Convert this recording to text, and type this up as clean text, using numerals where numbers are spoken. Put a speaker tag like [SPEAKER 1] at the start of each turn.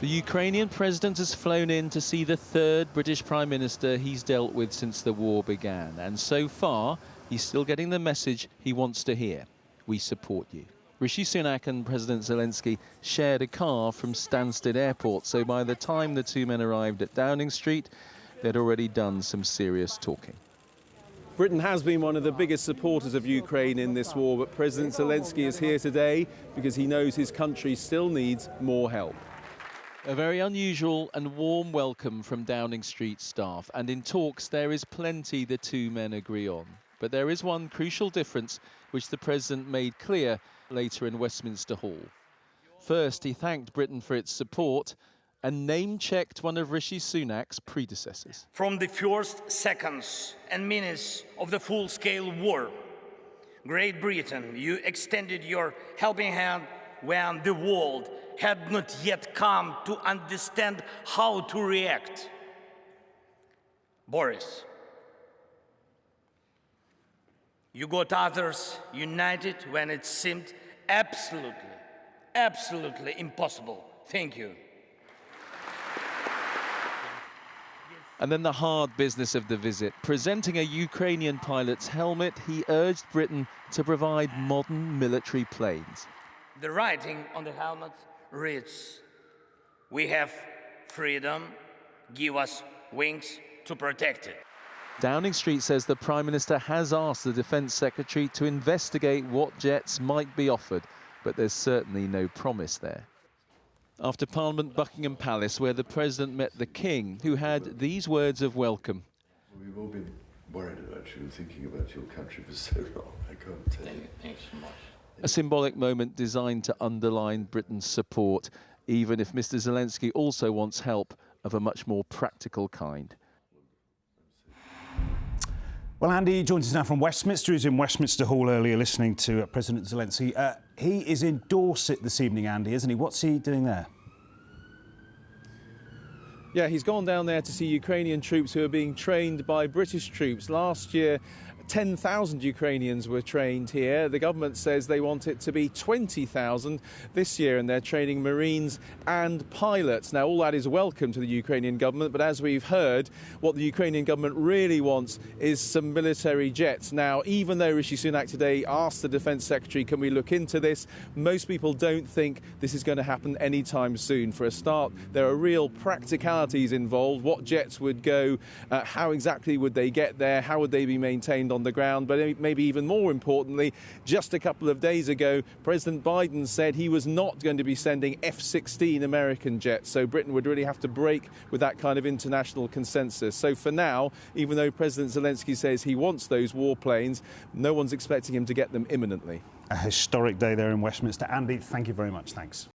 [SPEAKER 1] The Ukrainian president has flown in to see the third British Prime Minister he's dealt with since the war began. And so far, he's still getting the message he wants to hear. We support you. Rishi Sunak and President Zelensky shared a car from Stansted Airport, so by the time the two men arrived at Downing Street, they'd already done some serious talking.
[SPEAKER 2] Britain has been one of the biggest supporters of Ukraine in this war, but President Zelensky is here today because he knows his country still needs more help.
[SPEAKER 1] A very unusual and warm welcome from Downing Street staff, and in talks there is plenty the two men agree on. But there is one crucial difference which the President made clear later in Westminster Hall. First, he thanked Britain for its support and name-checked one of Rishi Sunak's predecessors.
[SPEAKER 3] From the first seconds and minutes of the full-scale war, Great Britain, you extended your helping hand when the world had not yet come to understand how to react. Boris, you got others united when it seemed absolutely impossible. Thank you.
[SPEAKER 1] And then the hard business of the visit. Presenting a Ukrainian pilot's helmet, he urged Britain to provide modern military planes.
[SPEAKER 3] The writing on the helmet reads, "We have freedom, give us wings to protect it."
[SPEAKER 1] Downing Street says the Prime Minister has asked the Defence Secretary to investigate what jets might be offered, but there's certainly no promise there. After Parliament, Buckingham Palace, where the President met the King, who had these words of welcome.
[SPEAKER 4] We've all been worried about you and thinking about your country for so long. I can't tell you.
[SPEAKER 3] Thanks so much.
[SPEAKER 1] A symbolic moment designed to underline Britain's support, even if Mr. Zelensky also wants help of a much more practical kind.
[SPEAKER 5] Well, Andy joins us now from Westminster. He was in Westminster Hall earlier listening to President Zelensky. He is in Dorset this evening, Andy, isn't he? What's he doing there?
[SPEAKER 2] Yeah, he's gone down there to see Ukrainian troops who are being trained by British troops. Last year, 10,000 Ukrainians were trained here. The government says they want it to be 20,000 this year, and they're training Marines and pilots. Now, all that is welcome to the Ukrainian government, but as we've heard, what the Ukrainian government really wants is some military jets. Now, even though Rishi Sunak today asked the Defence Secretary, can we look into this, most people don't think this is going to happen anytime soon. For a start, there are real practicalities involved. What jets would go, how exactly would they get there, how would they be maintained on the ground, but maybe even more importantly, just a couple of days ago, President Biden said he was not going to be sending F-16 American jets, so Britain would really have to break with that kind of international consensus. So for now, even though President Zelensky says he wants those warplanes, no one's expecting him to get them imminently.
[SPEAKER 5] A historic day there in Westminster. Andy, thank you very much. Thanks.